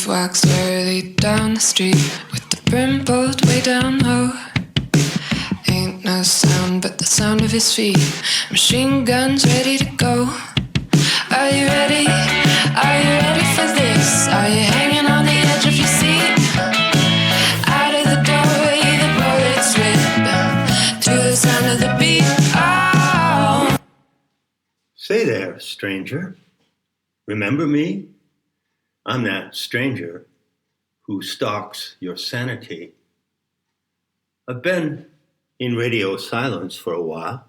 wax slowly down the street with the brim pulled way down low. Ain't no sound but the sound of his feet. Machine guns ready to go. Are you ready? Are you ready for this? Are you hanging on the edge of your seat? Out of the doorway the bullets rip to the sound of the beat. Oh. Say there, stranger. Remember me? I'm that stranger who stalks your sanity. I've been in radio silence for a while,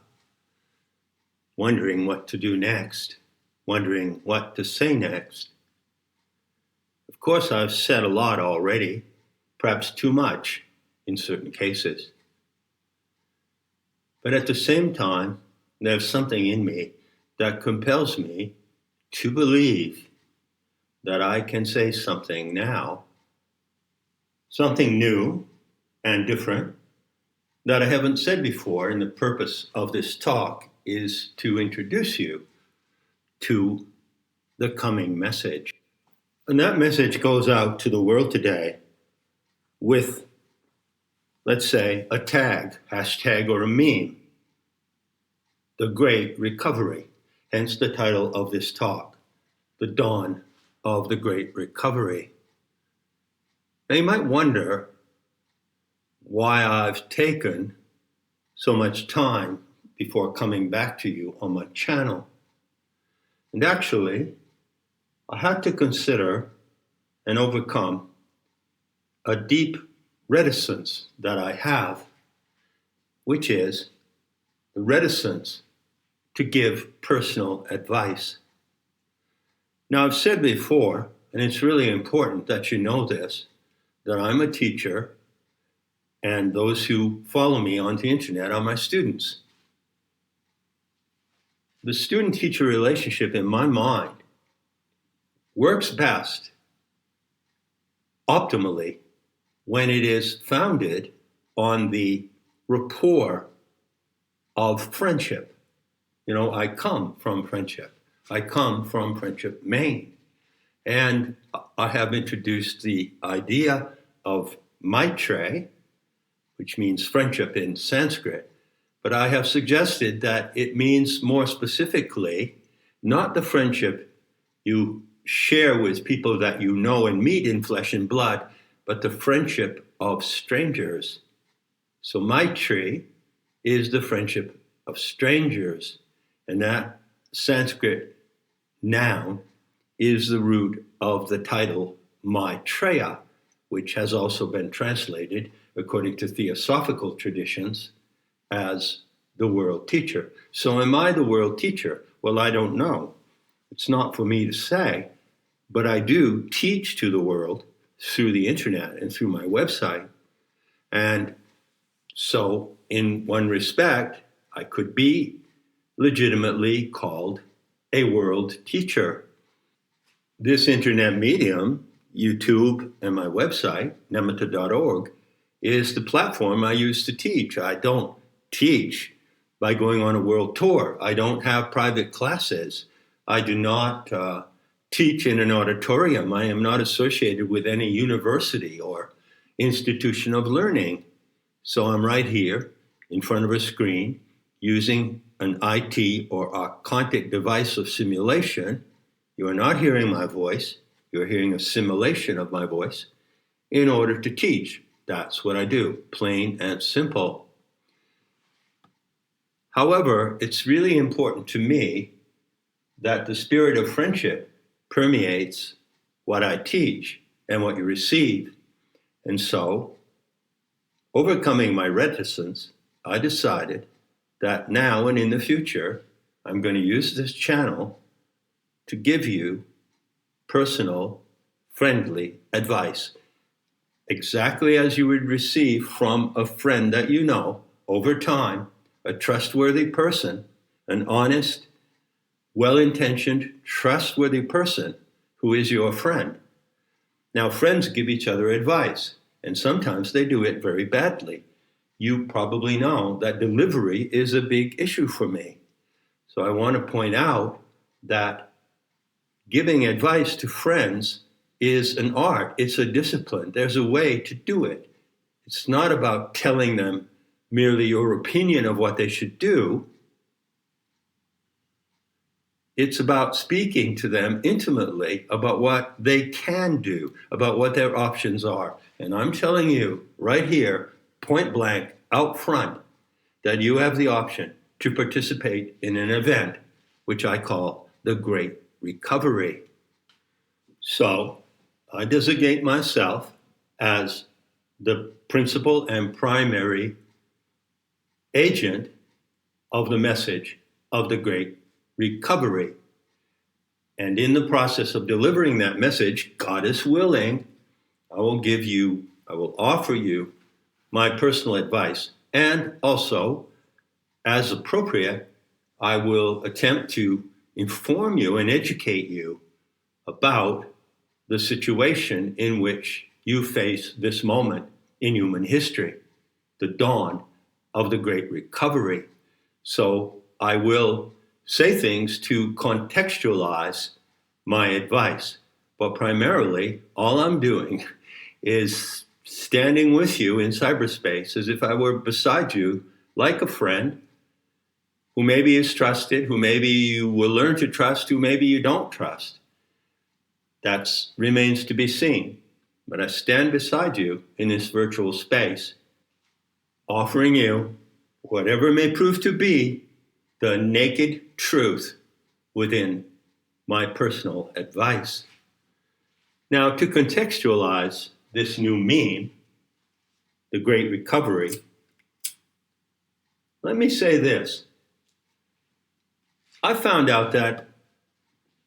wondering what to do next, wondering what to say next. Of course, I've said a lot already, perhaps too much in certain cases. But at the same time, there's something in me that compels me to believe that I can say something now, something new and different that I haven't said before. And the purpose of this talk is to introduce you to the coming message. And that message goes out to the world today with, let's say, a tag, hashtag, or a meme, the Great Recovery, hence the title of this talk, The Dawn of the Great Recovery. Now you might wonder why I've taken so much time before coming back to you on my channel. And actually, I had to consider and overcome a deep reticence that I have, which is the reticence to give personal advice. Now, I've said before, and it's really important that you know this, that I'm a teacher, and those who follow me on the internet are my students. The student-teacher relationship, in my mind, works best, optimally, when it is founded on the rapport of friendship. You know, I come from friendship. I come from Friendship, Maine. And I have introduced the idea of Maitre, which means friendship in Sanskrit. But I have suggested that it means more specifically, not the friendship you share with people that you know and meet in flesh and blood, but the friendship of strangers. So Maitre is the friendship of strangers. And that Sanskrit noun is the root of the title Maitreya, which has also been translated, according to theosophical traditions, as the world teacher. So am I the world teacher? Well, I don't know. It's not for me to say, but I do teach to the world through the internet and through my website. And so in one respect, I could be legitimately called a world teacher. This internet medium, YouTube and my website, nemata.org, is the platform I use to teach. I don't teach by going on a world tour. I don't have private classes. I do not teach in an auditorium. I am not associated with any university or institution of learning. So I'm right here in front of a screen using an IT or archontic device of simulation. You are not hearing my voice. You're hearing a simulation of my voice in order to teach. That's what I do, plain and simple. However, it's really important to me that the spirit of friendship permeates what I teach and what you receive. And so, overcoming my reticence, I decided that now and in the future, I'm going to use this channel to give you personal, friendly advice, exactly as you would receive from a friend that you know over time, a trustworthy person, an honest, well-intentioned, trustworthy person who is your friend. Now, friends give each other advice, and sometimes they do it very badly. You probably know that delivery is a big issue for me. So I want to point out that giving advice to friends is an art, it's a discipline. There's a way to do it. It's not about telling them merely your opinion of what they should do. It's about speaking to them intimately about what they can do, about what their options are. And I'm telling you right here, point blank, out front, that you have the option to participate in an event which I call the Great Recovery. So I designate myself as the principal and primary agent of the message of the Great Recovery. And in the process of delivering that message, God is willing, I will offer you my personal advice. And also, as appropriate, I will attempt to inform you and educate you about the situation in which you face this moment in human history, the dawn of the Great Recovery. So I will say things to contextualize my advice, but primarily all I'm doing is standing with you in cyberspace as if I were beside you like a friend who maybe is trusted, who maybe you will learn to trust, who maybe you don't trust. That remains to be seen. But I stand beside you in this virtual space, offering you whatever may prove to be the naked truth within my personal advice. Now, to contextualize this new meme, the Great Recovery, let me say this. I found out that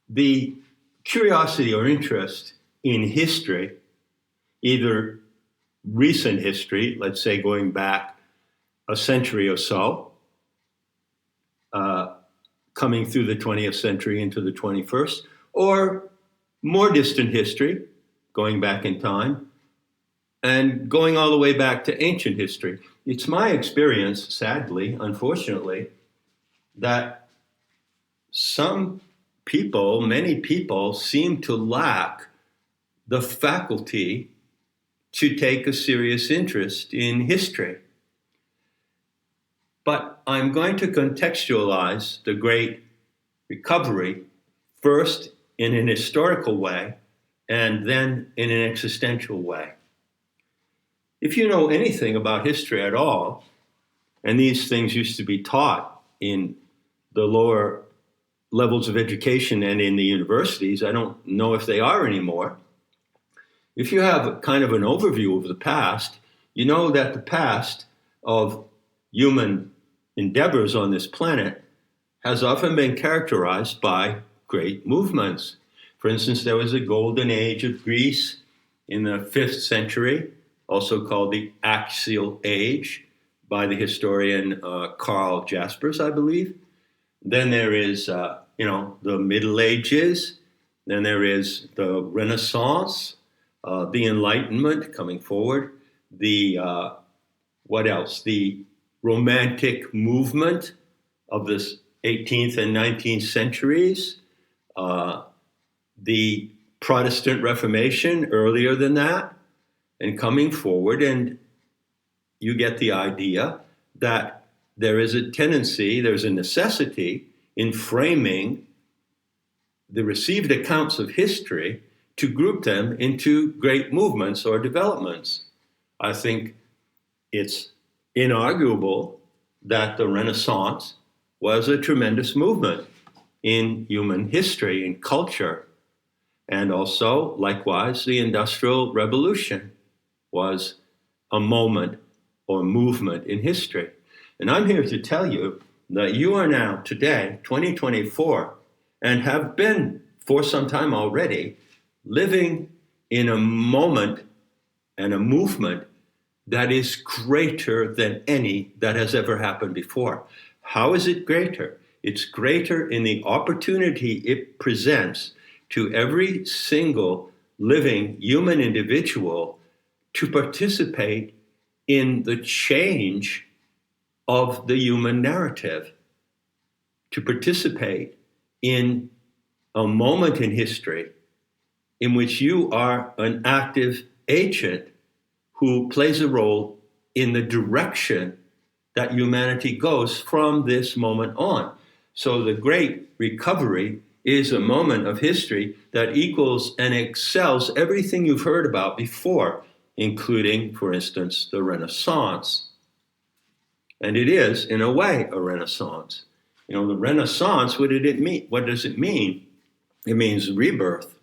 the curiosity or interest in history, either recent history, let's say going back a century or so, coming through the 20th century into the 21st, or more distant history, going back in time, and going all the way back to ancient history. It's my experience, sadly, unfortunately, that some people, many people, seem to lack the faculty to take a serious interest in history. But I'm going to contextualize the Great Recovery first in an historical way and then in an existential way. If you know anything about history at all, and these things used to be taught in the lower levels of education and in the universities, I don't know if they are anymore. If you have kind of an overview of the past, you know that the past of human endeavors on this planet has often been characterized by great movements. For instance, there was a golden age of Greece in the 5th century, also called the Axial Age by the historian Karl Jaspers, I believe. Then there is, the Middle Ages. Then there is the Renaissance, the Enlightenment coming forward. What else? The Romantic movement of the 18th and 19th centuries. The Protestant Reformation earlier than that, and coming forward, and you get the idea that there is a tendency, there's a necessity in framing the received accounts of history to group them into great movements or developments. I think it's inarguable that the Renaissance was a tremendous movement in human history and culture. And also, likewise, the Industrial Revolution was a moment or movement in history. And I'm here to tell you that you are now, today, 2024, and have been for some time already, living in a moment and a movement that is greater than any that has ever happened before. How is it greater? It's greater in the opportunity it presents to every single living human individual to participate in the change of the human narrative, to participate in a moment in history in which you are an active agent who plays a role in the direction that humanity goes from this moment on. So the great recovery is a moment of history that equals and excels everything you've heard about before, including, for instance, the Renaissance. And it is, in a way, a renaissance. You know, the Renaissance, what did it mean? What does it mean? It means rebirth.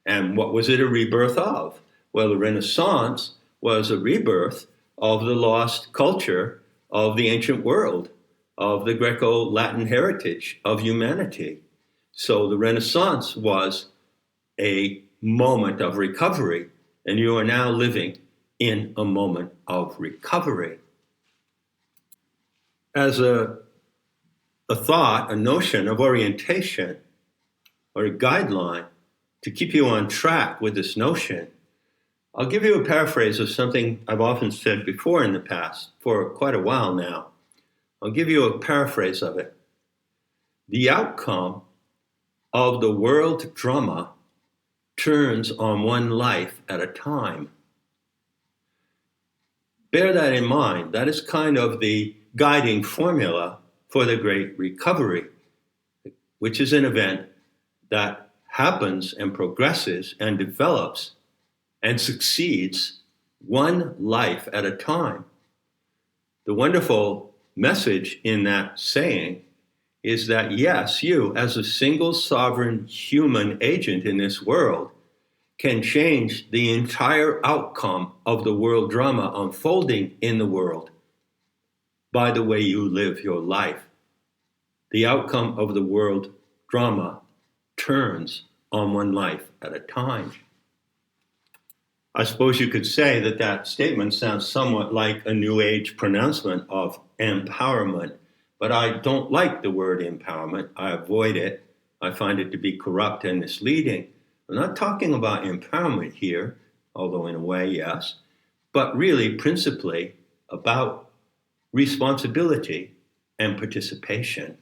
And what was it a rebirth of? Well, the Renaissance was a rebirth of the lost culture of the ancient world, of the Greco-Latin heritage of humanity. So the Renaissance was a moment of recovery, and you are now living in a moment of recovery. As a thought, a notion of orientation, or a guideline to keep you on track with this notion, I'll give you a paraphrase of something I've often said before in the past, for quite a while now. I'll give you a paraphrase of it. The outcome of the world drama turns on one life at a time. Bear that in mind. That is kind of the guiding formula for the Great Recovery, which is an event that happens and progresses and develops and succeeds one life at a time. The wonderful message in that saying is that, yes, you, as a single sovereign human agent in this world, can change the entire outcome of the world drama unfolding in the world by the way you live your life. The outcome of the world drama turns on one life at a time. I suppose you could say that that statement sounds somewhat like a New Age pronouncement of empowerment, but I don't like the word empowerment. I avoid it. I find it to be corrupt and misleading. I'm not talking about empowerment here, although in a way, yes, but really principally about responsibility and participation.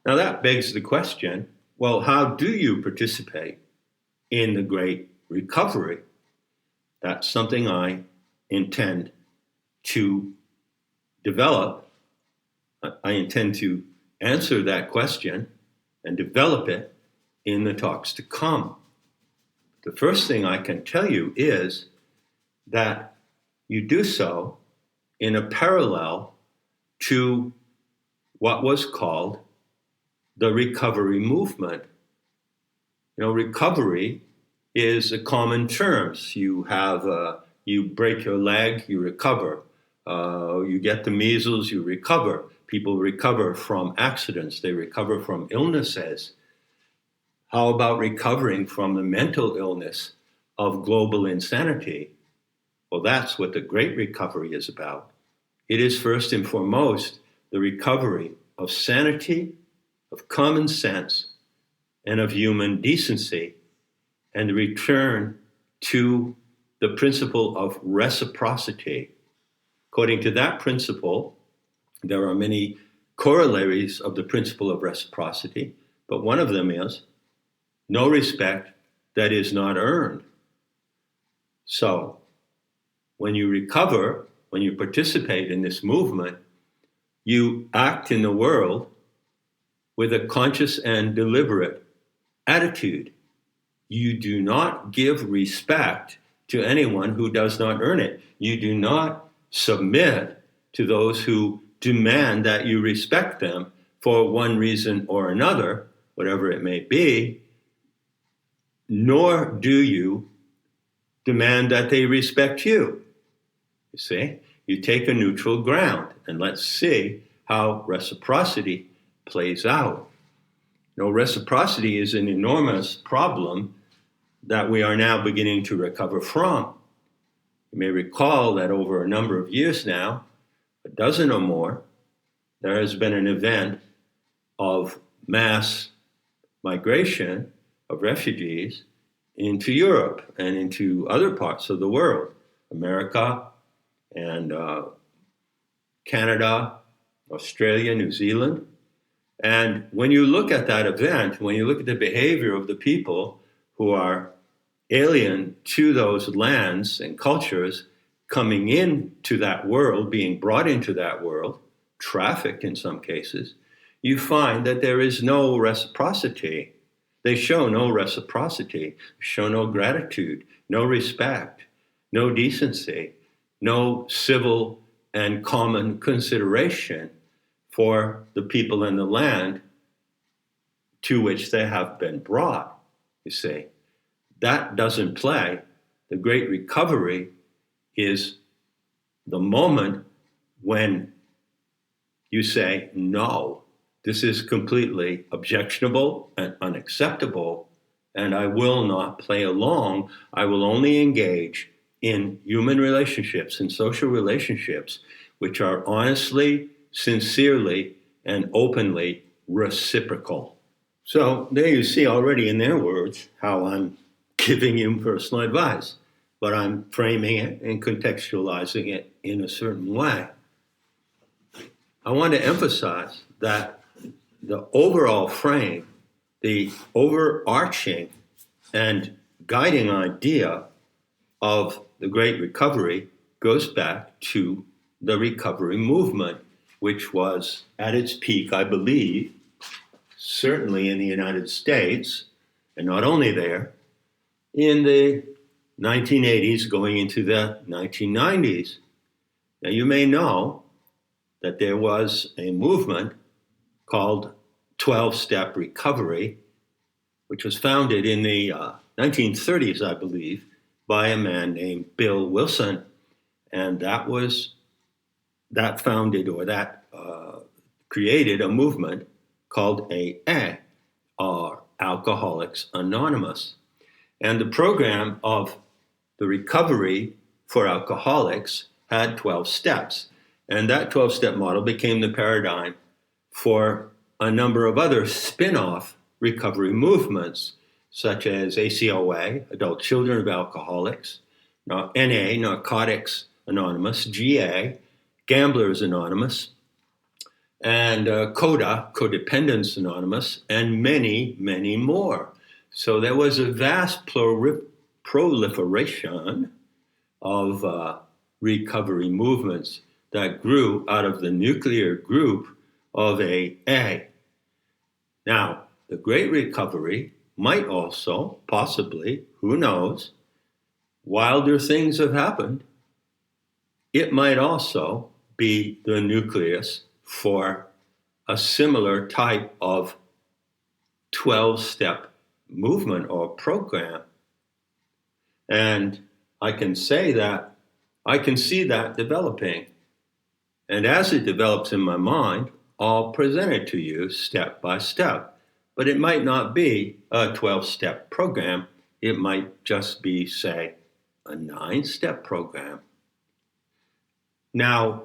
Now that begs the question, well, how do you participate in the Great Recovery? That's something I intend to develop. I intend to answer that question and develop it in the talks to come. The first thing I can tell you is that you do so in a parallel to what was called the recovery movement. You know, recovery is a common term. You break your leg, you recover. You get the measles, you recover. People recover from accidents. They recover from illnesses. How about recovering from the mental illness of global insanity? Well, that's what the Great Recovery is about. It is first and foremost the recovery of sanity, of common sense, and of human decency, and the return to the principle of reciprocity. According to that principle, there are many corollaries of the principle of reciprocity, but one of them is no respect that is not earned. So, when you recover, when you participate in this movement, you act in the world with a conscious and deliberate attitude. You do not give respect to anyone who does not earn it. You do not submit to those who demand that you respect them for one reason or another, whatever it may be, nor do you demand that they respect you. You see, you take a neutral ground, and let's see how reciprocity plays out. You know, reciprocity is an enormous problem that we are now beginning to recover from. You may recall that over a number of years now, a dozen or more, there has been an event of mass migration of refugees into Europe and into other parts of the world, America and Canada, Australia, New Zealand. And when you look at that event, when you look at the behavior of the people who are alien to those lands and cultures coming into that world, being brought into that world, trafficked in some cases, you find that there is no reciprocity. They show no reciprocity, show no gratitude, no respect, no decency, no civil and common consideration for the people in the land to which they have been brought, you see. That doesn't play. The Great Recovery is the moment when you say, no, this is completely objectionable and unacceptable, and I will not play along. I will only engage in human relationships and social relationships which are honestly, sincerely, and openly reciprocal. So there you see already in their words how I'm giving you personal advice, but I'm framing it and contextualizing it in a certain way. I want to emphasize that the overall frame, the overarching and guiding idea of the Great Recovery goes back to the recovery movement, which was at its peak, I believe, certainly in the United States, and not only there, in the 1980s going into the 1990s. Now, you may know that there was a movement called 12-Step Recovery, which was founded in the 1930s, I believe, by a man named Bill Wilson. And that created a movement called AA, or Alcoholics Anonymous. And the program of the recovery for alcoholics had 12 steps. And that 12-step model became the paradigm for a number of other spin-off recovery movements, such as ACOA, Adult Children of Alcoholics, NA, Narcotics Anonymous, GA, Gamblers Anonymous, and CODA, Codependence Anonymous, and many, many more. So there was a vast proliferation of recovery movements that grew out of the nuclear group of AA. Now, the Great Recovery might also, possibly, who knows, wilder things have happened. It might also be the nucleus for a similar type of 12-step movement or program. And I can say that I can see that developing. And as it develops in my mind, I'll present it to you step by step. But it might not be a 12-step program. It might just be, say, a 9-step program. Now,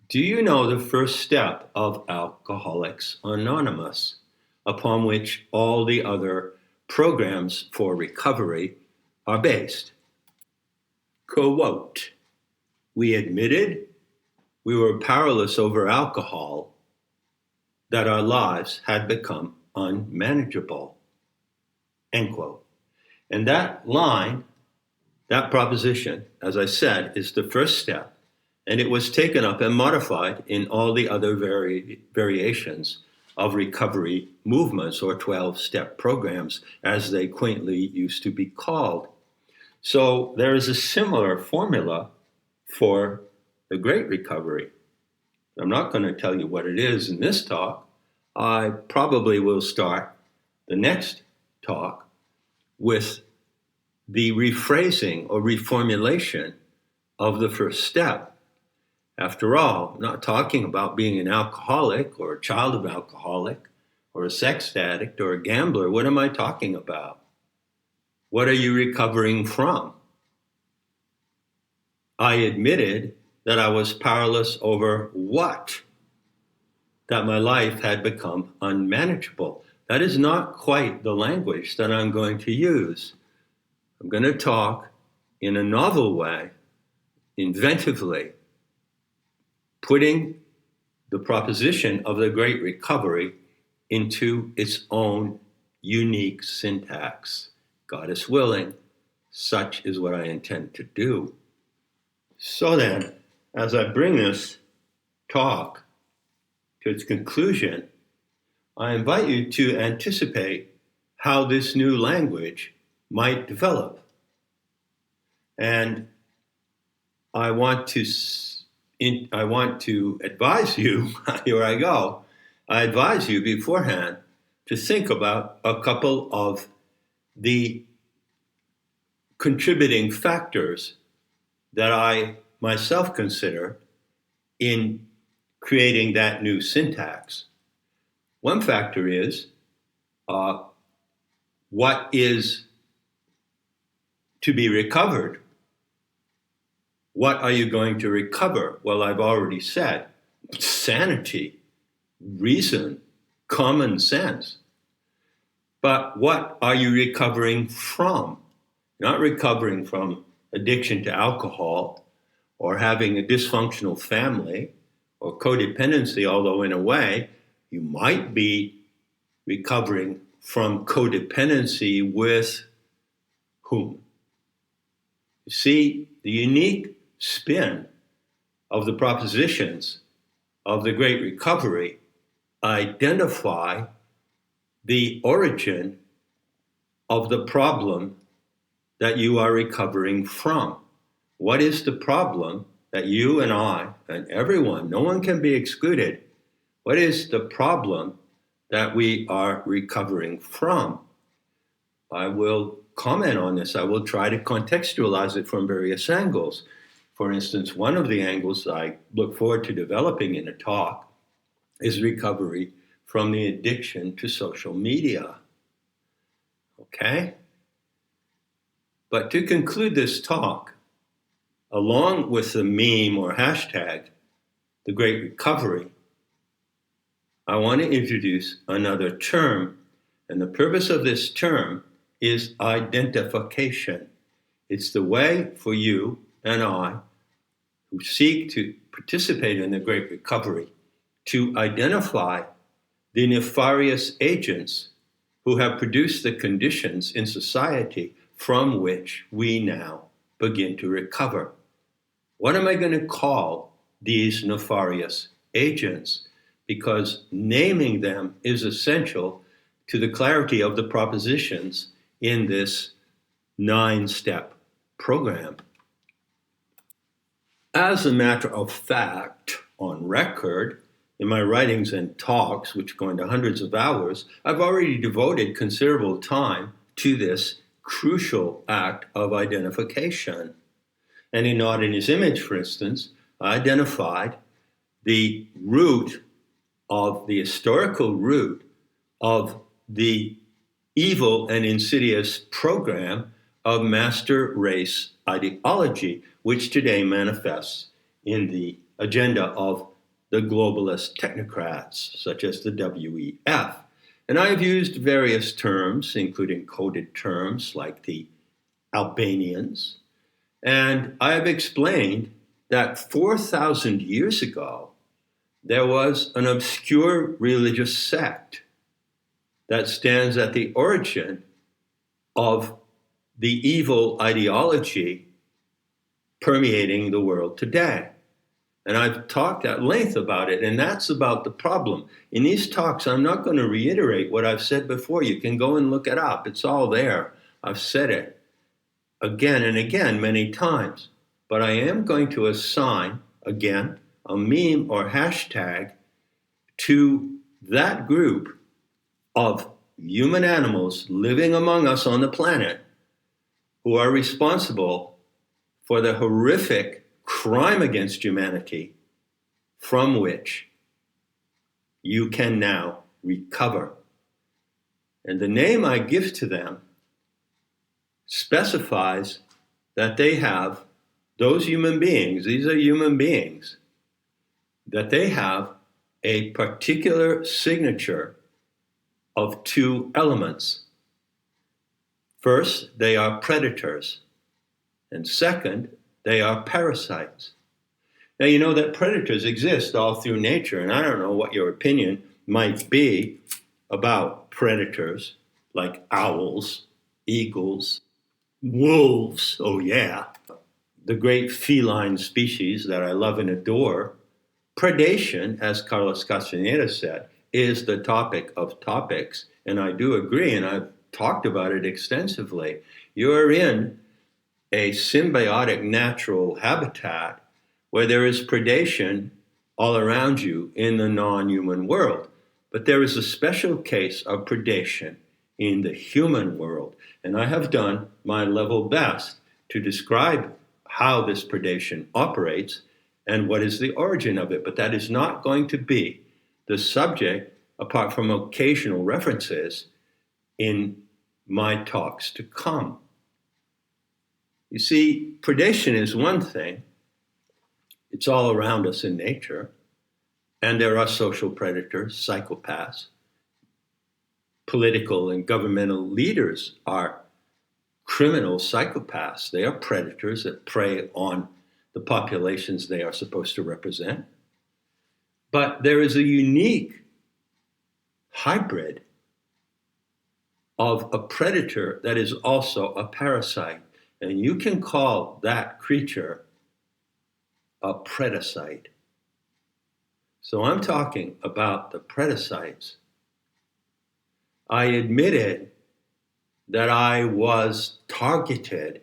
do you know the first step of Alcoholics Anonymous, upon which all the other programs for recovery are based? Quote, "We admitted we were powerless over alcohol, that our lives had become unmanageable." End quote. And that line, that proposition, as I said, is the first step. And it was taken up and modified in all the other variations of recovery movements, or 12-step programs, as they quaintly used to be called. So there is a similar formula for the Great Recovery. I'm not going to tell you what it is in this talk. I probably will start the next talk with the rephrasing or reformulation of the first step. After all, I'm not talking about being an alcoholic or a child of alcoholic or a sex addict or a gambler. What am I talking about? What are you recovering from? I admitted that I was powerless over what? That my life had become unmanageable. That is not quite the language that I'm going to use. I'm going to talk in a novel way, inventively, putting the proposition of the Great Recovery into its own unique syntax. Goddess willing, such is what I intend to do. So then, as I bring this talk to its conclusion, I invite you to anticipate how this new language might develop. And I want to advise you, here I go, I advise you beforehand to think about a couple of the contributing factors that I myself consider in creating that new syntax. One factor is what is to be recovered. What are you going to recover? Well, I've already said sanity, reason, common sense. But what are you recovering from? You're not recovering from addiction to alcohol or having a dysfunctional family or codependency, although in a way you might be recovering from codependency with whom? You see, the unique spin of the propositions of the Great Recovery identify the origin of the problem that you are recovering from. What is the problem that you and I and everyone, no one can be excluded, what is the problem that we are recovering from? I will comment on this. I will try to contextualize it from various angles. For instance, one of the angles I look forward to developing in a talk is recovery from the addiction to social media. Okay? But to conclude this talk, along with the meme or hashtag, the Great Recovery, I want to introduce another term. And the purpose of this term is identification. It's the way for you and I who seek to participate in the Great Recovery to identify the nefarious agents who have produced the conditions in society from which we now begin to recover. What am I going to call these nefarious agents? Because naming them is essential to the clarity of the propositions in this 9-step program. As a matter of fact, on record, in my writings and talks, which go into hundreds of hours, I've already devoted considerable time to this crucial act of identification. And in Not in His Image, for instance, I identified the root of the historical root of the evil and insidious program of master race ideology, which today manifests in the agenda of the globalist technocrats, such as the WEF. And I have used various terms, including coded terms like the Albanians. And I have explained that 4,000 years ago, there was an obscure religious sect that stands at the origin of the evil ideology permeating the world today. And I've talked at length about it, and that's about the problem. In these talks, I'm not going to reiterate what I've said before. You can go and look it up. It's all there. I've said it again and again many times. But I am going to assign, again, a meme or hashtag to that group of human animals living among us on the planet who are responsible for the horrific crime against humanity from which you can now recover. And the name I give to them specifies that they have, those human beings, these are human beings, that they have a particular signature of two elements. First, they are predators. And second, they are parasites. Now, you know that predators exist all through nature, and I don't know what your opinion might be about predators like owls, eagles, wolves, oh yeah, the great feline species that I love and adore, predation, as Carlos Castaneda said, is the topic of topics. And I do agree, and I've talked about it extensively. You're in a symbiotic natural habitat where there is predation all around you in the non-human world. But there is a special case of predation in the human world. And I have done my level best to describe how this predation operates and what is the origin of it. But that is not going to be the subject, apart from occasional references, in my talks to come. You see, predation is one thing. It's all around us in nature. And there are social predators, psychopaths. Political and governmental leaders are criminal psychopaths. They are predators that prey on the populations they are supposed to represent. But there is a unique hybrid of a predator that is also a parasite. And you can call that creature a predacite. So I'm talking about the predacites. I admitted that I was targeted.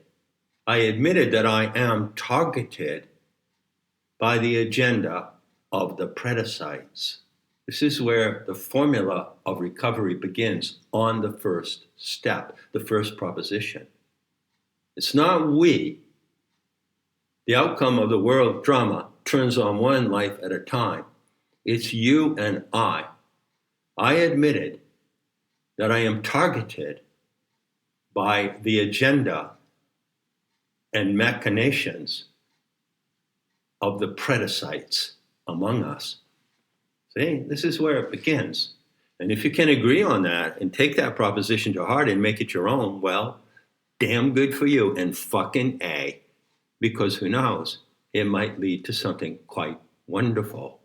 I admitted that I am targeted by the agenda of the predacites. This is where the formula of recovery begins on the first step, the first proposition. It's not we. The outcome of the world drama turns on one life at a time. It's you and I. I admitted that I am targeted by the agenda and machinations of the predacites among us. See, this is where it begins. And if you can agree on that and take that proposition to heart and make it your own, well, damn good for you and fucking A. Because who knows, it might lead to something quite wonderful.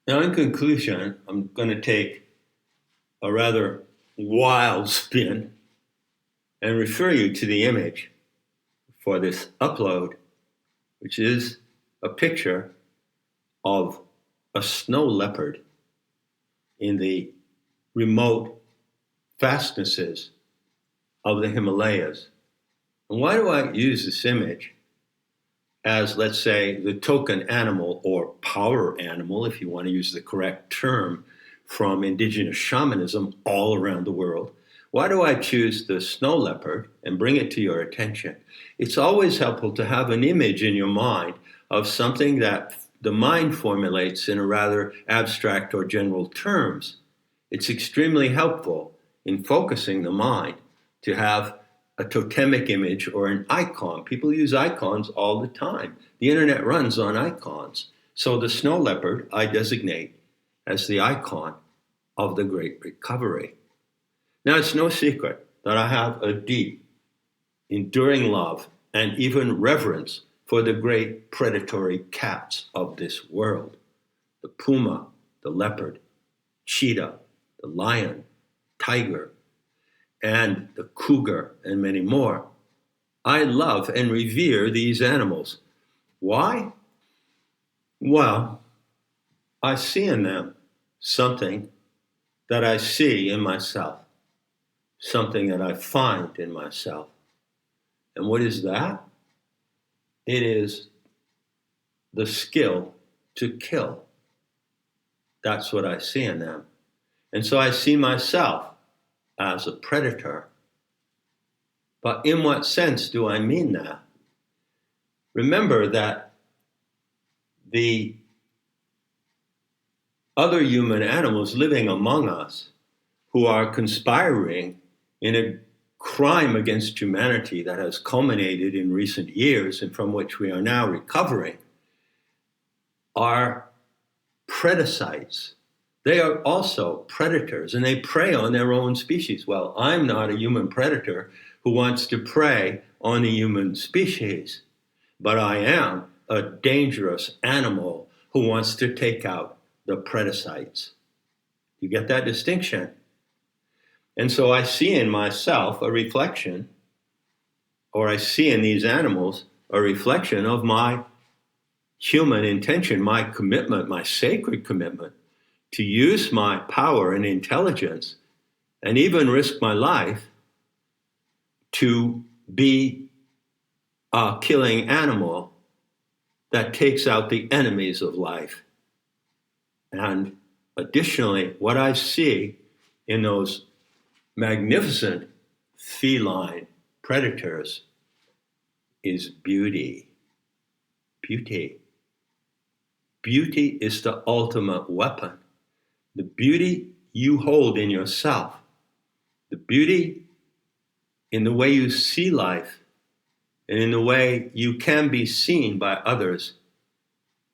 Now, in conclusion, I'm going to take a rather wild spin and refer you to the image for this upload, which is a picture of a snow leopard in the remote fastnesses of the Himalayas. And why do I use this image as, let's say, the token animal or power animal, if you want to use the correct term, from indigenous shamanism all around the world? Why do I choose the snow leopard and bring it to your attention? It's always helpful to have an image in your mind of something that the mind formulates in a rather abstract or general terms. It's extremely helpful in focusing the mind to have a totemic image or an icon. People use icons all the time. The internet runs on icons. So the snow leopard I designate as the icon of the Great Recovery. Now, it's no secret that I have a deep, enduring love and even reverence for the great predatory cats of this world. The puma, the leopard, cheetah, the lion, tiger, and the cougar, and many more. I love and revere these animals. Why? Well, I see in them something that I see in myself, something that I find in myself. And what is that? It is the skill to kill. That's what I see in them. And so I see myself as a predator. But in what sense do I mean that? Remember that the other human animals living among us who are conspiring in a crime against humanity that has culminated in recent years and from which we are now recovering are predacites. They are also predators, and they prey on their own species. Well, I'm not a human predator who wants to prey on the human species, but I am a dangerous animal who wants to take out the predacites. You get that distinction? And so I see in myself a reflection, or I see in these animals a reflection of my human intention, my commitment, my sacred commitment to use my power and intelligence and even risk my life to be a killing animal that takes out the enemies of life. And additionally, what I see in those magnificent feline predators is beauty. Beauty. Beauty is the ultimate weapon. The beauty you hold in yourself, the beauty in the way you see life, and in the way you can be seen by others,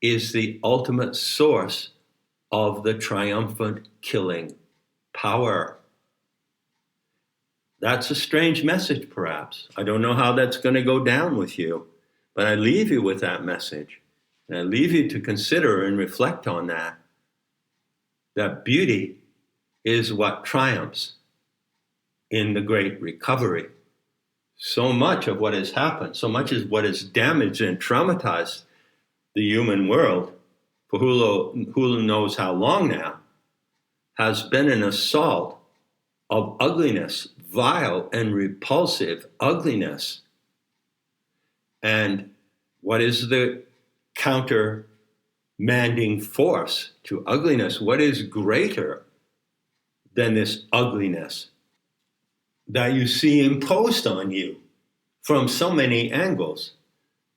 is the ultimate source of the triumphant killing power. That's a strange message, perhaps. I don't know how that's going to go down with you, but I leave you with that message. And I leave you to consider and reflect on that. That beauty is what triumphs in the great recovery. So much of what has happened, so much of what has damaged and traumatized the human world for who knows how long now, has been an assault of ugliness, vile and repulsive ugliness. And what is the countermanding force to ugliness? What is greater than this ugliness that you see imposed on you from so many angles?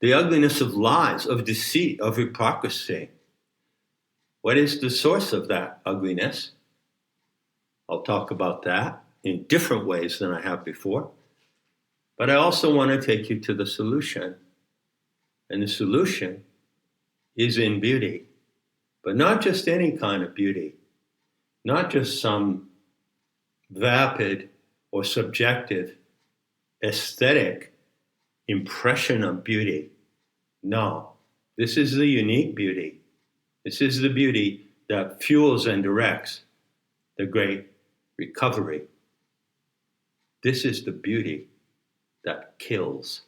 The ugliness of lies, of deceit, of hypocrisy. What is the source of that ugliness? I'll talk about that in different ways than I have before. But I also want to take you to the solution. And the solution is in beauty. But not just any kind of beauty. Not just some vapid or subjective aesthetic impression of beauty. No, this is the unique beauty. This is the beauty that fuels and directs the great recovery. This is the beauty that kills.